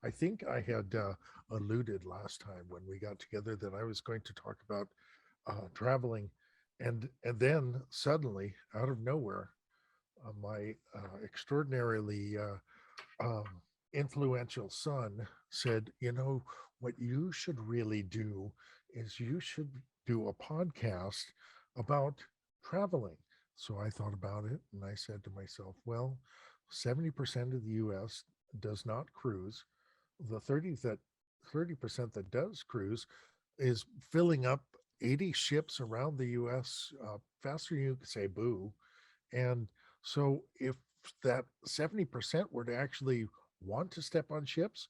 I think I had alluded last time when we got together that I was going to talk about traveling, and then suddenly, out of nowhere, my extraordinarily influential son said, "You know, what you should really do is you should do a podcast about traveling." So I thought about it and I said to myself, well, 70% of the US does not cruise. The 30% that does cruise is filling up 80 ships around the US faster than you could say boo. And so if that 70% were to actually want to step on ships,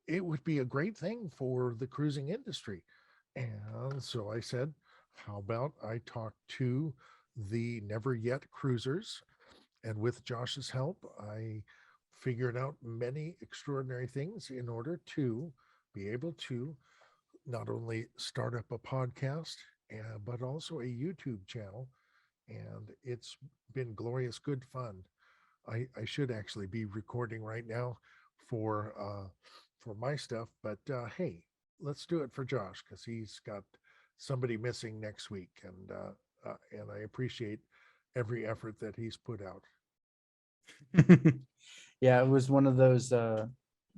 it would be a great thing for the cruising industry. And so I said, how about I talk to the never yet cruisers? And with Josh's help, I figured out many extraordinary things in order to be able to not only start up a podcast, but also a YouTube channel. And it's been glorious, good fun. I should actually be recording right now for my stuff, but hey, let's do it for Josh because he's got somebody missing next week, and I appreciate every effort that he's put out. Yeah, it was one of those the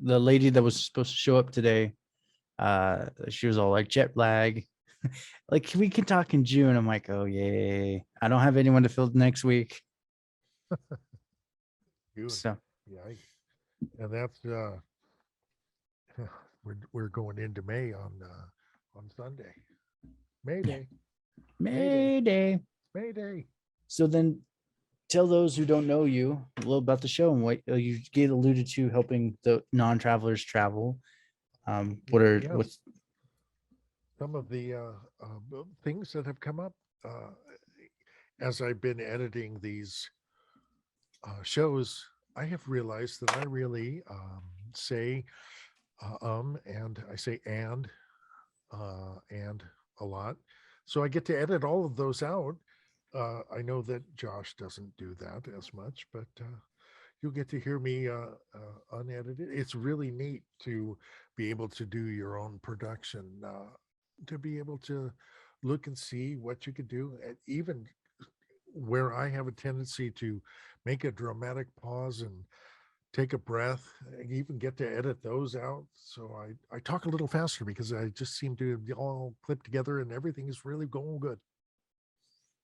lady that was supposed to show up today, she was all like jet lag. Like we can talk in June. I'm like, oh yay. I don't have anyone to fill next week. June, So yeah, and that's we're going into May on Sunday. May yeah. Day, May Day, Mayday. May Day. So then tell those who don't know you a little about the show and what you get alluded to helping the non-travelers travel. What are Yes, what's some of the things that have come up uh, as I've been editing these shows. I have realized that I really say and I say and a lot. So I get to edit all of those out. I know that Josh doesn't do that as much, but you'll get to hear me unedited. It's really neat to be able to do your own production, to be able to look and see what you could do, and even where I have a tendency to make a dramatic pause and take a breath, and even get to edit those out. So I talk a little faster because I just seem to be all clipped together and everything is really going good.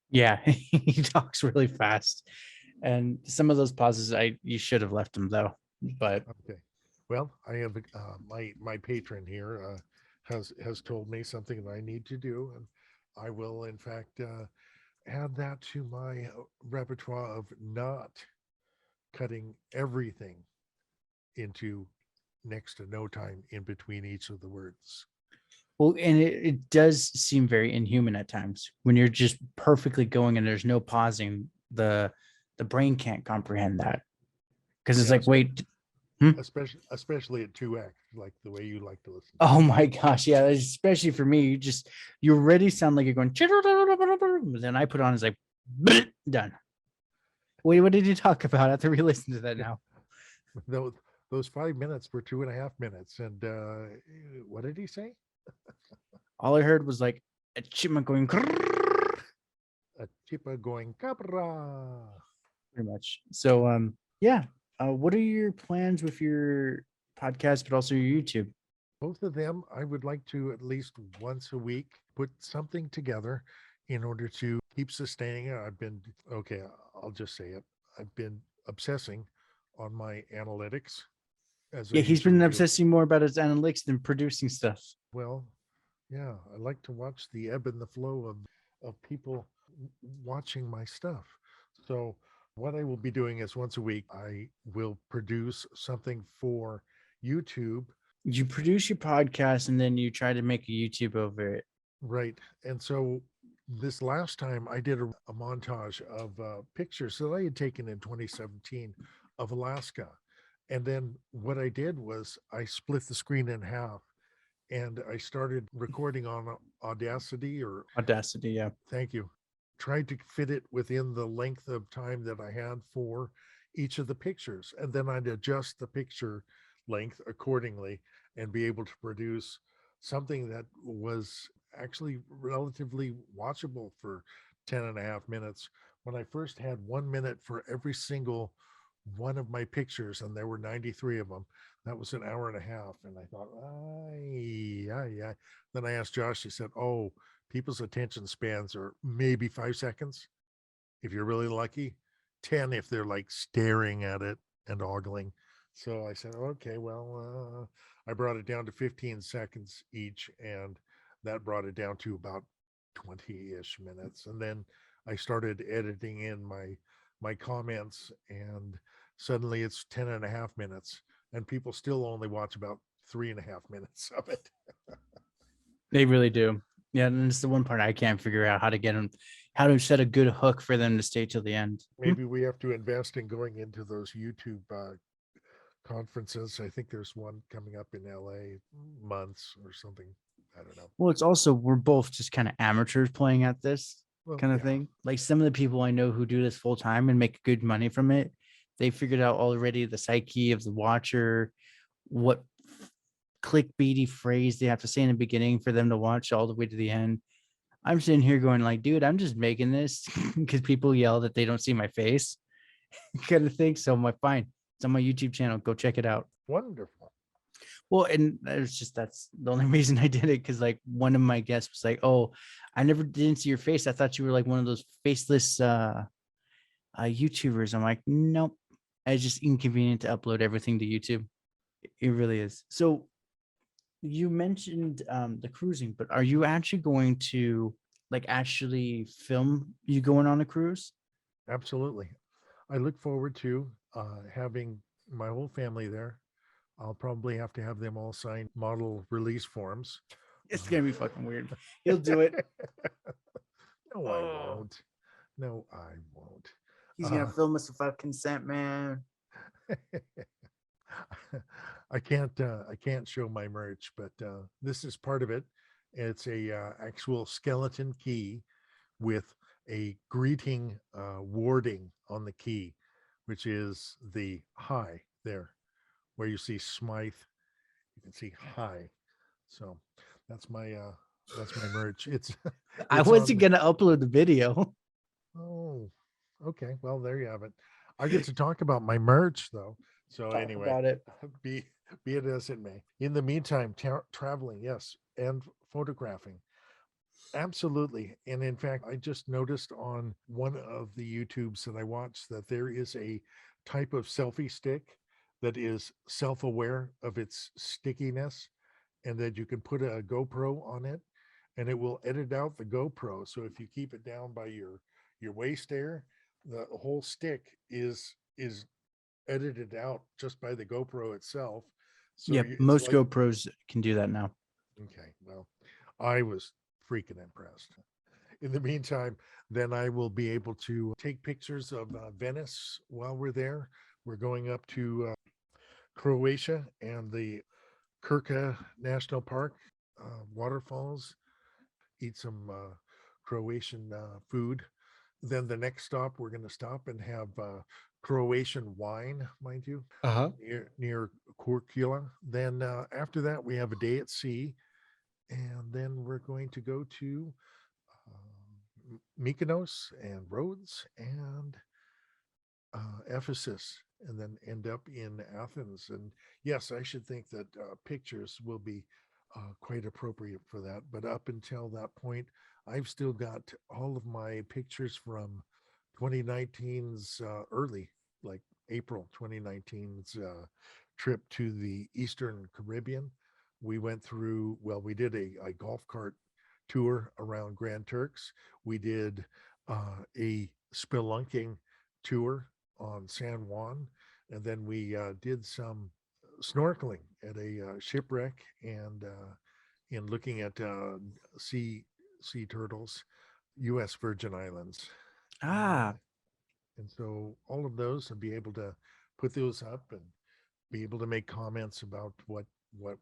yeah, he talks really fast. And some of those pauses I you should have left him though. But Okay. Well, I have my patron here has told me something that I need to do, and I will in fact add that to my repertoire of not cutting everything into next to no time in between each of the words. well, and it does seem very inhuman at times when you're just perfectly going and there's no pausing. The brain can't comprehend that because it's Yeah, like, wait, hmm? especially at 2x, like the way you like to listen to Oh it. my gosh, yeah, especially for me. You already sound like you're going, but then I put on is like done. Wait, what did you talk about? I have to re-listen to that now. those those 5 minutes were 2.5 minutes, and what did he say? All I heard was like a chipmunk going pretty A chipa going cabra. much. So yeah. What are your plans with your podcast, but also your YouTube? Both of them, I would like to at least once a week put something together in order to keep sustaining it. I've been, okay, I'll just say it. I've been obsessing on my analytics as I Yeah, he's been usually do. obsessing more about his analytics than producing stuff. Well, yeah, I like to watch the ebb and the flow of people watching my stuff. So, what I will be doing is once a week, I will produce something for YouTube. You produce your podcast and then you try to make a YouTube over it. Right. And so this last time I did a montage of pictures that I had taken in 2017 of Alaska. And then what I did was I split the screen in half and I started recording on Audacity or Audacity, yeah. thank you. Tried to fit it within the length of time that I had for each of the pictures. And then I'd adjust the picture length accordingly and be able to produce something that was actually relatively watchable for 10 and a half minutes. When I first had 1 minute for every single one of my pictures, and there were 93 of them, that was an hour and a half. And I thought, yeah, yeah. Then I asked Josh, he said, oh, people's attention spans are maybe 5 seconds if you're really lucky, 10 if they're like staring at it and ogling. So I said, okay, well, I brought it down to 15 seconds each, and that brought it down to about 20-ish minutes. And then I started editing in my comments, and suddenly it's 10 and a half minutes, and people still only watch about 3.5 minutes of it. They really do. Yeah, and it's the one part I can't figure out how to get them, how to set a good hook for them to stay till the end. Maybe we have to invest in going into those YouTube conferences. I think there's one coming up in LA months or something. I don't know. Well, it's also we're both just kind of amateurs playing at this Well, kind of yeah. thing. Like some of the people I know who do this full time and make good money from it, they figured out already the psyche of the watcher, what clickbaity phrase they have to say in the beginning for them to watch all the way to the end. I'm sitting here going like, dude, I'm just making this because people yell that they don't see my face kind of thing. So I'm like, fine, it's on my YouTube channel. Go check it out. Wonderful. Well, and it's just that's the only reason I did it because like one of my guests was like, "Oh, I never didn't see your face. I thought you were like one of those faceless YouTubers." I'm like, "Nope, it's just inconvenient to upload everything to YouTube. It really is." So you mentioned the cruising, but are you actually going to like actually film you going on a cruise? Absolutely. I look forward to having my whole family there. I'll probably have to have them all sign model release forms. It's gonna be fucking weird. He'll do it. No, I Oh, won't. No, I won't. he's gonna film us without consent, man. I can't show my merch, but this is part of it. It's a actual skeleton key with a greeting warding on the key, which is the hi there, where you see Smythe, you can see hi. So that's my merch. It's I it's wasn't on. gonna upload the video. Oh, okay. Well, there you have it. I get to talk about my merch though. So Talk anyway, about it. be be it as it may. In the meantime, traveling, yes, and photographing. Absolutely. And in fact, I just noticed on one of the YouTubes that I watched that there is a type of selfie stick that is self-aware of its stickiness, and that you can put a GoPro on it and it will edit out the GoPro. So if you keep it down by your waist there, the whole stick is edited out just by the GoPro itself. So Yep, it's most like, GoPros can do that now. okay, well, I was freaking impressed. In the meantime, then I will be able to take pictures of Venice while we're there. We're going up to Croatia and the Krka National Park waterfalls, eat some Croatian food. Then the next stop, we're going to stop and have Croatian wine, mind you, Uh-huh. near Korčula. Then after that, we have a day at sea, and then we're going to go to Mykonos and Rhodes and Ephesus, and then end up in Athens. And yes, I should think that pictures will be quite appropriate for that. But up until that point, I've still got all of my pictures from 2019's early, like April 2019's trip to the Eastern Caribbean. We went through, well, we did a golf cart tour around Grand Turks. We did a spelunking tour on San Juan, and then we did some snorkeling at a shipwreck and in looking at sea sea turtles, U.S. Virgin Islands, and Ah, and so all of those and be able to put those up and be able to make comments about what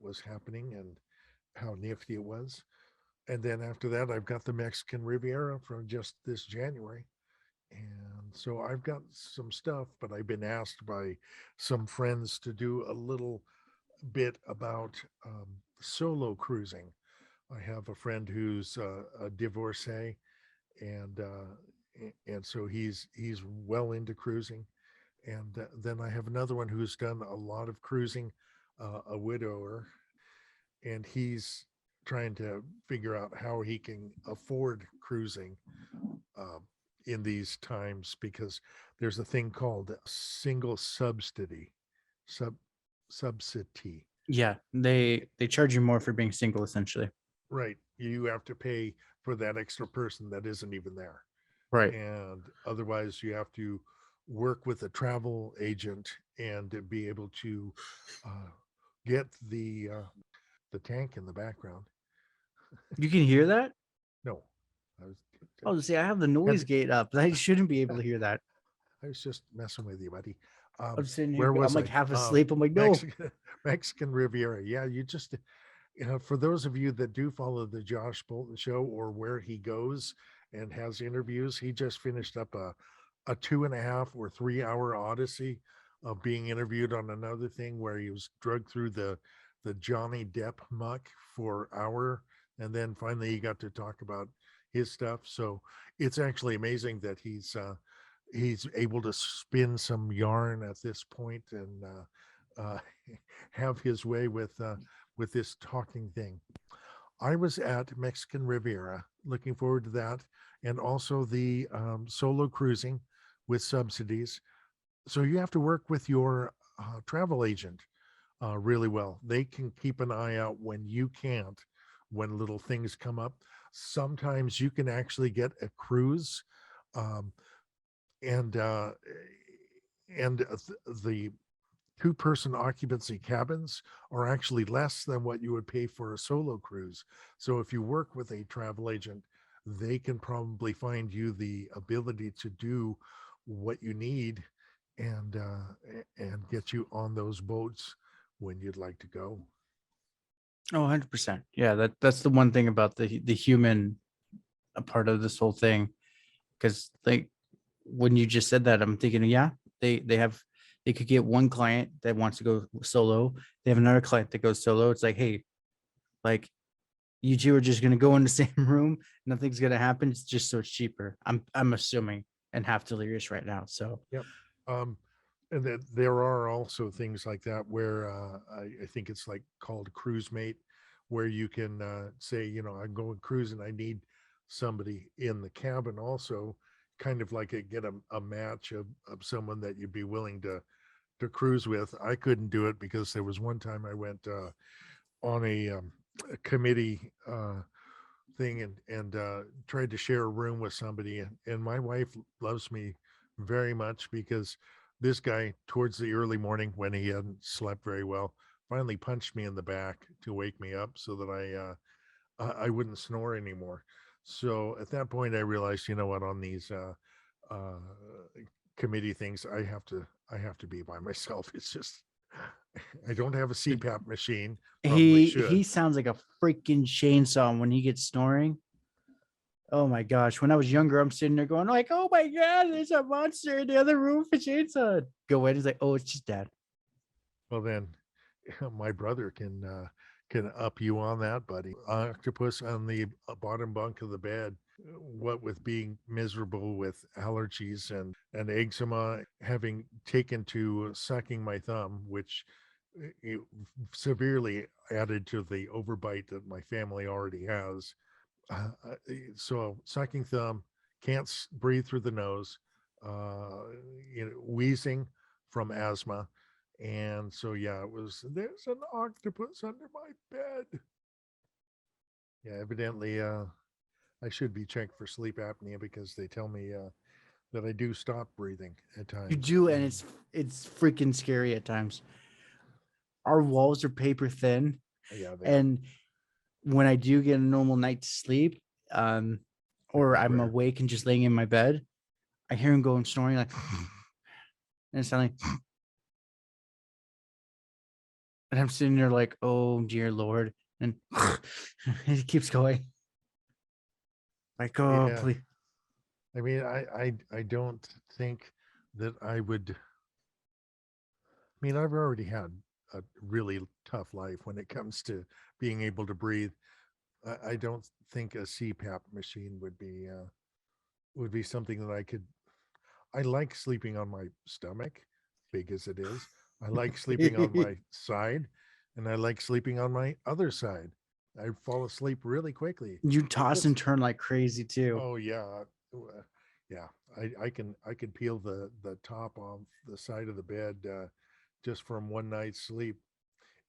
was happening and how nifty it was. And then after that, I've got the Mexican Riviera from just this January. And so I've got some stuff, but I've been asked by some friends to do a little bit about solo cruising. I have a friend who's a divorcee, and so he's well into cruising. And then I have another one who's done a lot of cruising, a widower, and he's trying to figure out how he can afford cruising um, in these times because there's a thing called single sub subsidy. Yeah, they charge you more for being single, essentially. Right, you have to pay for that extra person that isn't even there, Right. and otherwise you have to work with a travel agent and to be able to uh, get the tank in the background. You can hear that? No, I was Oh, see, I have the noise and gate up. I shouldn't be able to hear that. I was just messing with you, buddy. I'm sitting here, Where I'm was like I? half asleep. I'm like, no. Mexican Mexican Riviera. Yeah, you just for those of you that do follow the Josh Bolton Show or where he goes and has interviews, he just finished up a 2.5 or 3 hour odyssey of being interviewed on another thing where he was drugged through the Johnny Depp muck for hour, and then finally he got to talk about his stuff. So it's actually amazing that he's able to spin some yarn at this point and have his way with this talking thing. I was at Mexican Riviera, looking forward to that, and also the solo cruising with subsidies. So you have to work with your travel agent really well. They can keep an eye out when you can't, when little things come up. Sometimes you can actually get a cruise, um, and the two-person occupancy cabins are actually less than what you would pay for a solo cruise. So if you work with a travel agent, they can probably find you the ability to do what you need and and get you on those boats when you'd like to go. Oh, 100%. Yeah, that's the one thing about the human part of this whole thing. Because like when you just said that, I'm thinking, yeah, they could get one client that wants to go solo. They have another client that goes solo. It's like, hey, like you two are just gonna go in the same room. Nothing's gonna happen. It's just so it's cheaper. I'm assuming and half delirious right now. So Yep. Um, and that there are also things like that where I think it's like called cruise mate, where you can say, I'm going cruising. I need somebody in the cabin also, kind of like get a match of someone that you'd be willing to cruise with. I couldn't do it because there was one time I went on a committee thing and tried to share a room with somebody, and my wife loves me very much because this guy towards the early morning when he hadn't slept very well finally punched me in the back to wake me up so that I wouldn't snore anymore. So at that point I realized, you know what, on these uh committee things I have to be by myself. It's just I don't have a CPAP machine, probably he should. sounds like a freaking chainsaw when he gets snoring. Oh my gosh. When I was younger, I'm sitting there going like, oh my God, there's a monster in the other room for chainsaw. Go in, he's like, oh, it's just dad. Well, then my brother can up you on that, buddy. Octopus on the bottom bunk of the bed. What with being miserable with allergies and eczema, having taken to sucking my thumb, which it severely added to the overbite that my family already has. So sucking thumb, can't breathe through the nose, uh, wheezing from asthma, and so yeah, it was. There's an octopus under my bed. Yeah, evidently, I should be checked for sleep apnea because they tell me that I do stop breathing at You times. do, and it's freaking scary at times. Our walls are paper thin, Yeah, they are. and when I do get a normal night's sleep, Which or is I'm rare. awake and just laying in my bed, I hear him going snoring like, and it's like, and I'm sitting there like, oh dear Lord, and it keeps going. Like, oh Yeah, please. I mean, I don't think that I would. I mean, I've already had a really tough life when it comes to being able to breathe. I don't think a CPAP machine would be something that I could. I like sleeping on my stomach, big as it is. I like sleeping on my side, and I like sleeping on my other side. I fall asleep really quickly. You It toss and gets turn like crazy too. Oh yeah, yeah. I can peel the top off the side of the bed just from one night's sleep,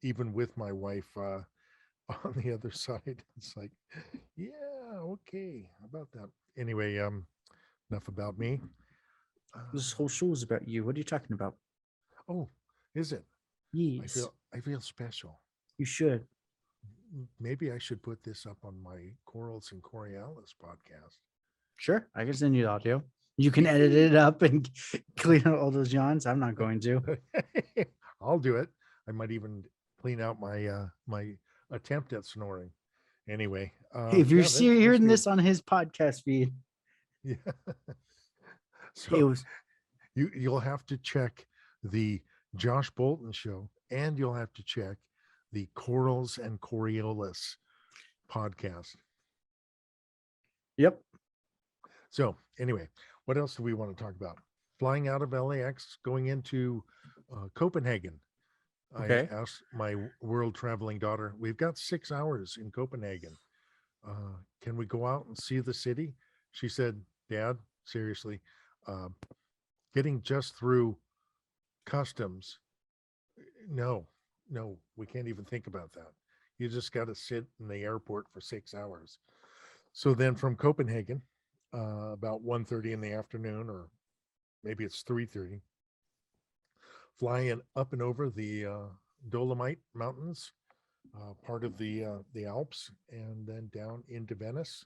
even with my wife on the other side. It's like, yeah, okay, how about that. Anyway, enough about me. This whole show is about you. What are you talking about? Oh, is it? Yes, I feel special. you should. Maybe I should put this up on my Corals and Coriolis podcast. Sure, I can send you the audio. You can edit it up and clean out all those yawns. I'm not going to. I'll do it. I might even clean out my attempt at snoring. Anyway, If you're yeah, that's hearing good. this on his podcast feed, Yeah. it So was you'll have to check the Josh Bolton Show, and you'll have to check the Corals and Coriolis podcast. yep. So anyway, what else do we want to talk about? Flying out of LAX, going into Copenhagen. I Okay. asked my world traveling daughter, we've got 6 hours in Copenhagen. Can we go out and see the city? She said, Dad, seriously, uh, getting just through customs, no, no, we can't even think about that. You just got to sit in the airport for 6 hours. So then from Copenhagen, about 1:30 in the afternoon, or maybe it's 3:30, flying up and over the Dolomite Mountains, part of the Alps, and then down into Venice.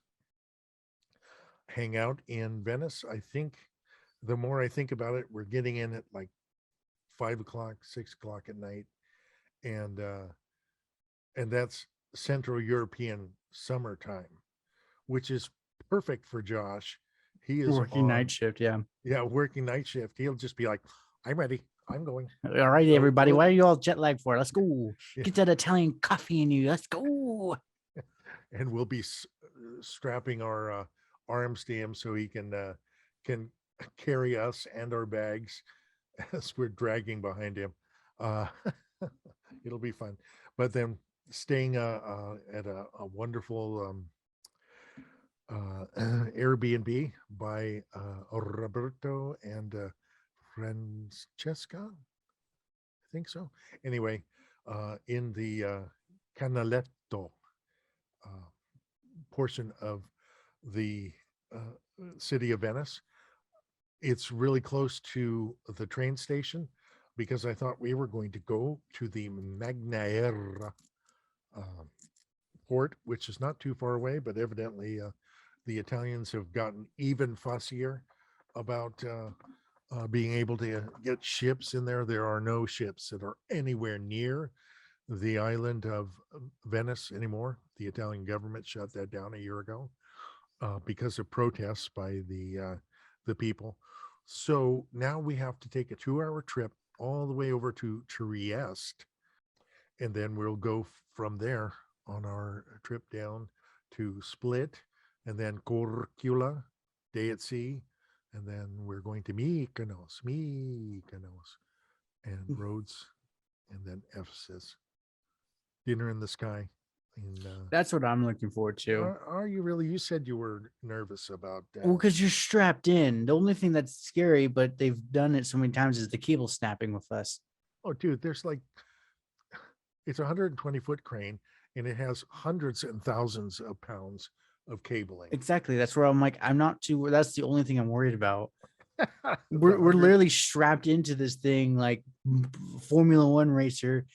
Hang out in Venice. I think the more I think about it, we're getting in at like 5 o'clock, 6 o'clock at night, and that's Central European summertime, which is perfect for Josh. He is Working night on, shift. Yeah. yeah, working night shift. He'll just be like, I'm ready. I'm going. All right, So everybody. Why are you all jet lagged for? Let's go. yeah, Get that Italian coffee in you. Let's go. and we'll be strapping our arms to him so he can carry us and our bags as we're dragging behind him. Uh, it'll be fun. But then staying at a wonderful Airbnb by Roberto and Francesca. I think so. Anyway, in the Canaletto portion of the city of Venice. It's really close to the train station because I thought we were going to go to the Magnaera uh, port, which is not too far away, but evidently the Italians have gotten even fussier about being able to get ships in there. There are no ships that are anywhere near the island of Venice anymore. The Italian government shut that down a year ago because of protests by the people. So now we have to take a 2 hour trip all the way over to Trieste, and then we'll go from there on our trip down to Split, and then Corcula, day at sea, and then we're going to Mykonos, and Rhodes, and then Ephesus. Dinner in the sky. And That's what I'm looking forward to. are you really? You said you were nervous about Well, because you're strapped in. The only thing that's scary, but they've done it so many times, is the cable snapping with us. Oh, dude, there's like it's a 120-foot crane, and it has hundreds and thousands of pounds of cabling. Exactly. That's where I'm like, I'm not too. That's the only thing I'm worried about. The We're 100 literally strapped into this thing like Formula One racer.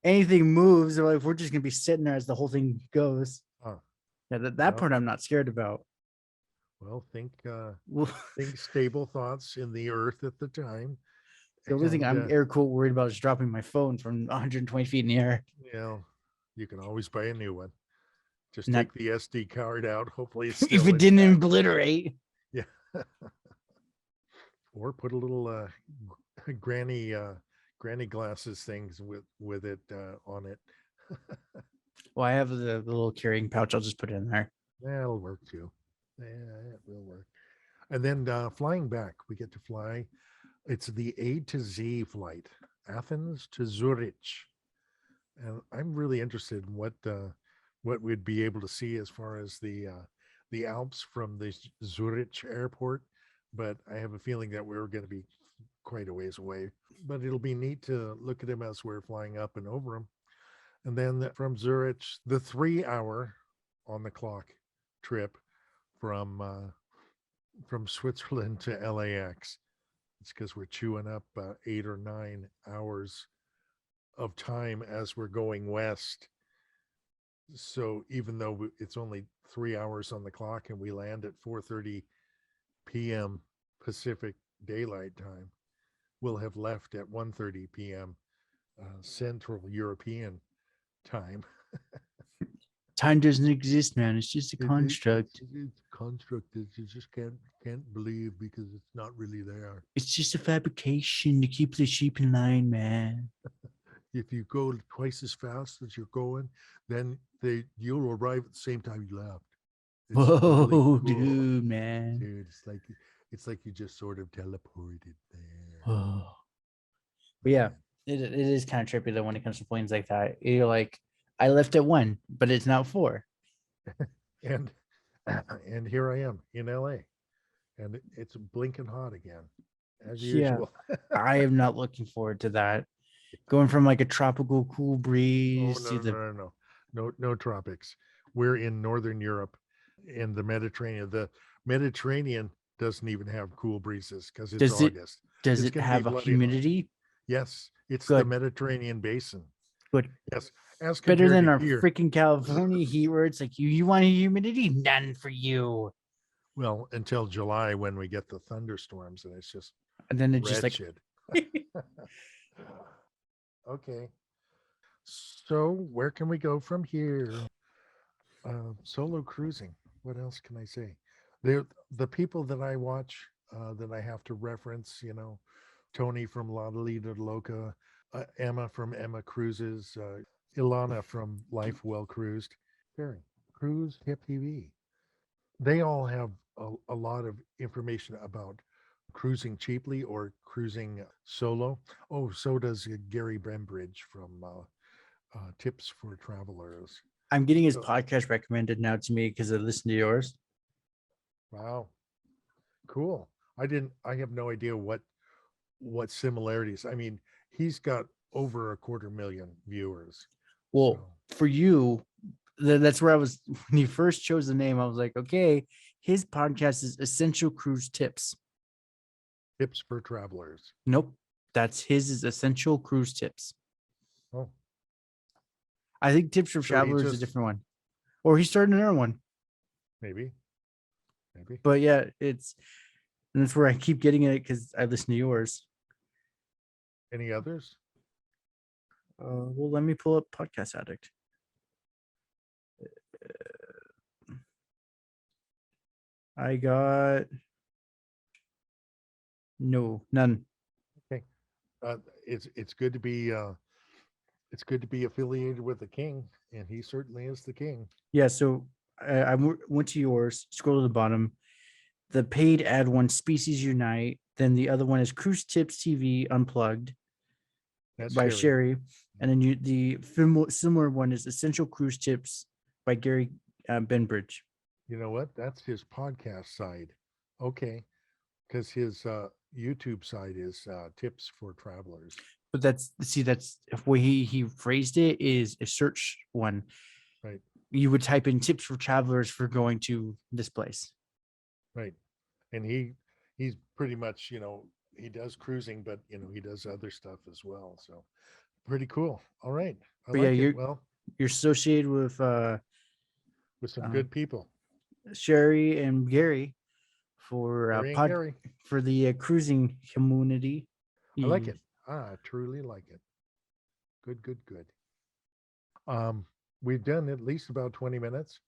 Anything moves, they're like, we're just gonna be sitting there as the whole thing goes. Huh. Yeah, that Well, part I'm not scared about. well, Well, think stable thoughts in the earth at the time, the only thing and I'm air quote worried about is dropping my phone from 120 feet in the air. you know, you can always buy a new one. Just Not take the SD card out. Hopefully, it's if still it didn't intact. obliterate. Yeah. Or put a little granny granny glasses things with it on it. Well, I have the little carrying pouch. I'll just put it in there. That'll work too. Yeah, it will work. And then flying back, we get to fly. It's the A to Z flight, Athens to Zurich, and I'm really interested in what we'd be able to see as far as the Alps from the Zurich airport. But I have a feeling that we're going to be quite a ways away. But it'll be neat to look at them as we're flying up and over them. And then from Zurich, the 3 hour on the clock trip from Switzerland to LAX. It's because we're chewing up 8 or 9 hours of time as we're going west. So even though it's only 3 hours on the clock and we land at 4:30 p.m. Pacific Daylight Time, we'll have left at 1:30 p.m. Central European Time. Time doesn't exist, man. It's just a construct. It's a construct that you just can't believe because it's not really there. It's just a fabrication to keep the sheep in line, man. If you go twice as fast as you're going, then you'll arrive at the same time you left. It's Whoa, really cool. dude, man. Dude, it's like you just sort of teleported there. Whoa. But yeah, it is kind of trippy though when it comes to planes like that. You're like, I left at 1, but it's now 4. And and here I am in LA, and it's blinking hot again, as Yeah. usual. I am not looking forward to that. Going from like a tropical cool Oh breeze to no tropics. We're in Northern Europe, in the Mediterranean. The Mediterranean doesn't even have cool breezes because it's August. Does It's it gonna be have a bloody hot. humidity? Yes, it's the Good. Mediterranean basin. Good. Yes, as Better compared than to our here. freaking California heat where it's like you want a humidity? None for you. Well, until July when we get the thunderstorms, and it's just And then it's just like wretched. Okay, so where can we go from here? Solo cruising. What else can I say? The people that I watch that I have to reference, Tony from La Lida Loca, Emma from Emma Cruises, Ilana from Life Well Cruised, Barry, Cruise Tip TV. They all have a lot of information about cruising cheaply or cruising solo. Oh, so does Gary Brembridge from Tips for Travelers. I'm getting his So, podcast recommended now to me because I listened to yours. wow, cool. I have no idea what similarities. I mean, he's got over 250,000 viewers. Well, So, for you, that's where I was when you first chose the name. I was like, okay, his podcast is Essential Cruise Tips. Tips for Travelers. Nope, that's his is Essential Cruise Tips. Oh, I think Tips for So he Travelers is a just- different one, or he started another one. maybe. But yeah, and that's where I keep getting it because I listen to yours. Any others? Well, let me pull up Podcast Addict. I got none. Okay. It's good to be affiliated with the king, and he certainly is the king. Yeah, so I went to yours, scroll to the bottom. The paid ad one, Species Unite. Then the other one is Cruise Tips TV Unplugged That's by Sherry. Sherry. And then the similar one is Essential Cruise Tips by Gary Benbridge. You know what? That's his podcast side. Okay. Because his YouTube side is Tips for Travelers. But that's the way he phrased it is a search one. Right. You would type in tips for travelers for going to this place. Right. And he's pretty much, he does cruising, but he does other stuff as well. So pretty cool. All right. I But like yeah, it. Well, you're associated with some good people. Sherry and Gary for Gary and Gary. for the cruising community. I like it. I truly like it. Good. We've done at least about 20 minutes.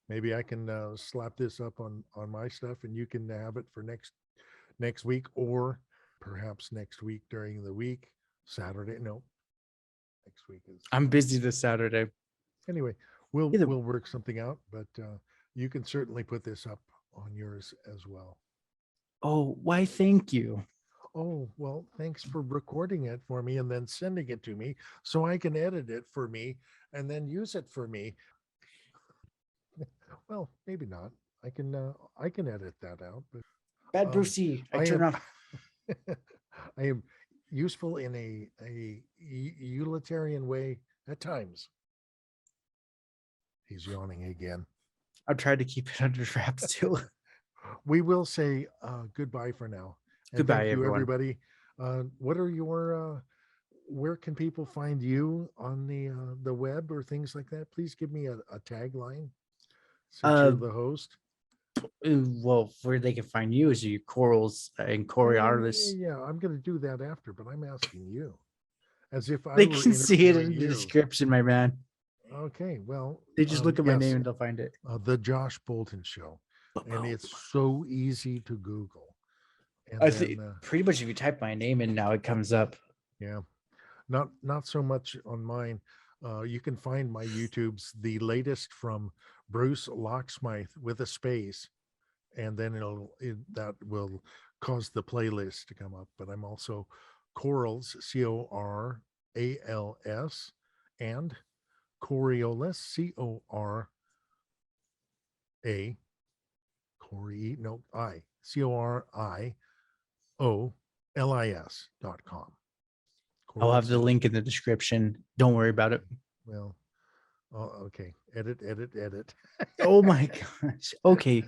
Maybe I can slap this up on my stuff, and you can have it for next week, or perhaps next week during the week. Saturday. No, next week is. I'm busy this Saturday. Anyway, we'll Either. we'll work something out, but you can certainly put this up on yours as well. Oh, why? Thank you. Oh, well, thanks for recording it for me and then sending it to me so I can edit it for me and then use it for me. Well, maybe not. I can edit that out, but Bad um, Brucey. I I turn am off. I am useful in a utilitarian way at times. He's yawning again. I'll try to keep it under wraps too. We will say goodbye for now. And Goodbye, thank you, everyone. everybody. What are your where can people find you on the web or things like that? Please give me a tagline since you're the host. Well, where they can find you is your corals and Oh, Corey yeah, artists. yeah, I'm going to do that after, but I'm asking you as if I They were can see it interviewing in the you. description, my man. Okay, well, They just look at my yes, name and they'll find it. the Josh Bolton Show, and it's so easy to Google. And I then, think pretty much if you type my name in now, it comes up. yeah, not so much on mine. You can find my YouTube's the latest from Bruce Locksmith with a space, and then that will cause the playlist to come up. But I'm also Corals, Corals, and Coriolis, Cora, Cori, no, CORIOLIS.com. I'll have the link in the description. Don't worry about it. Well, okay. Edit. Oh my gosh. Okay.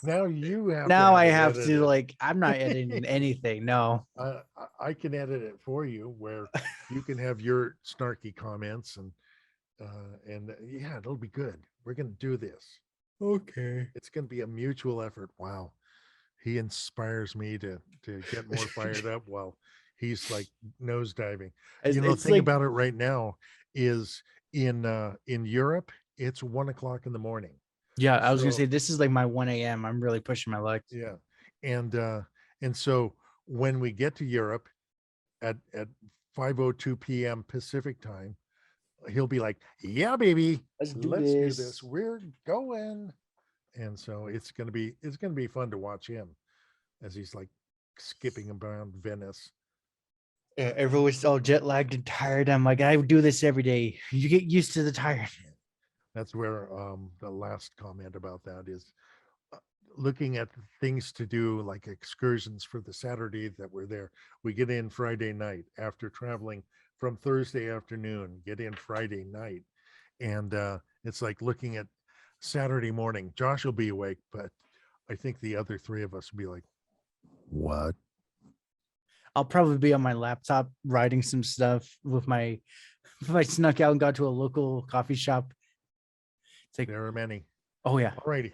Now you have. Now I it have to edited. like. I'm not editing anything. No. I can edit it for you, where you can have your snarky comments and yeah, it'll be good. We're gonna do this. Okay. It's gonna be a mutual effort. Wow, he inspires me to get more fired up while he's like nosediving. You know, the It's thing like, about it right now is in Europe, it's 1 o'clock in the morning. yeah, I was gonna So say this is like my 1 a.m. I'm really pushing my luck. yeah, and so when we get to Europe at 5:02 p.m. Pacific time, he'll be like, "Yeah, baby, Let's do let's do this." this. We're going." And so it's gonna be fun to watch him as he's like skipping around Venice. Yeah, everyone's all jet lagged and tired. I'm like, I do this every day. You get used to the tired. That's where the last comment about that is uh, looking at things to do, like excursions for the Saturday that we're there. We get in Friday night after traveling from Thursday afternoon, get in Friday night. And it's like looking at Saturday morning. Josh will be awake, but I think the other three of us will be like, what? I'll probably be on my laptop writing some stuff with my. If I snuck out and got to a local coffee shop, it's like, There are many. oh yeah, All righty.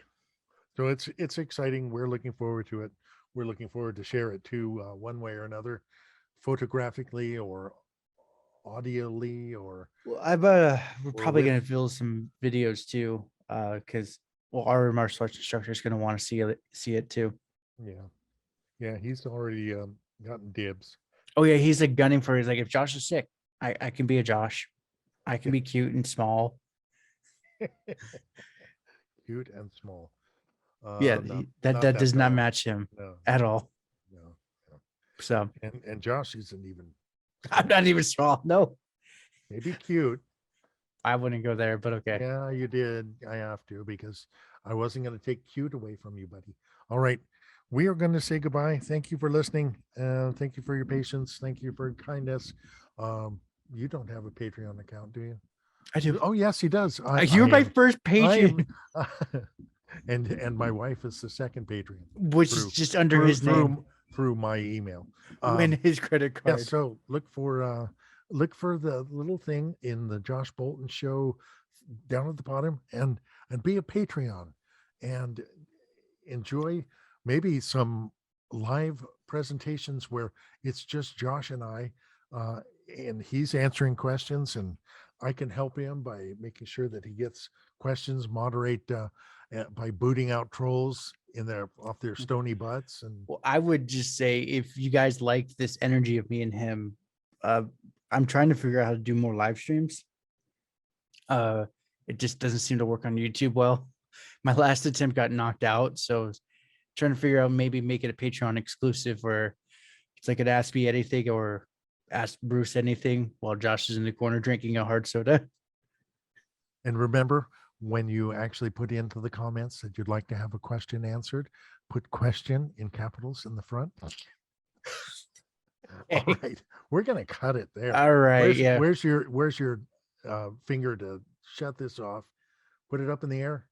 So it's exciting. We're looking forward to it. We're looking forward to share it too, one way or another, photographically or audioly or well, we're probably with. gonna film some videos too, because well, our martial arts instructor is gonna want to see it too. Yeah, he's already gotten dibs. Oh yeah, he's like gunning for. He's like, if Josh is sick, I can be a Josh. I can be cute and small. Cute and small. Yeah, that does not tall. match him No, at all. no, no. So And Josh isn't even. I'm not even small. No, Maybe cute. I wouldn't go there, but okay. Yeah, you did. I have to because I wasn't going to take cute away from you, buddy. All right. We are going to say goodbye. Thank you for listening. Thank you for your patience. Thank you for your kindness. You don't have a Patreon account, do you? I do. Oh, yes, he does. You're my first patron, and my wife is the second Patreon, which is just under his name. Through my email. Win his credit Yeah, card. so look for the little thing in the Josh Bolton Show down at the bottom, and be a Patreon and enjoy maybe some live presentations where it's just Josh and I, and he's answering questions, and I can help him by making sure that he gets questions, moderate by booting out trolls off their stony butts. And Well, I would just say if you guys liked this energy of me and him, I'm trying to figure out how to do more live streams. It just doesn't seem to work on YouTube well. My last attempt got knocked out, so trying to figure out maybe make it a Patreon exclusive where it's like an ask me anything or ask Bruce anything while Josh is in the corner drinking a hard soda. And remember, when you actually put into the comments that you'd like to have a question answered, put question in capitals in the front. All right, we're gonna cut it there. All right, yeah. Where's your finger to shut this off? Put it up in the air.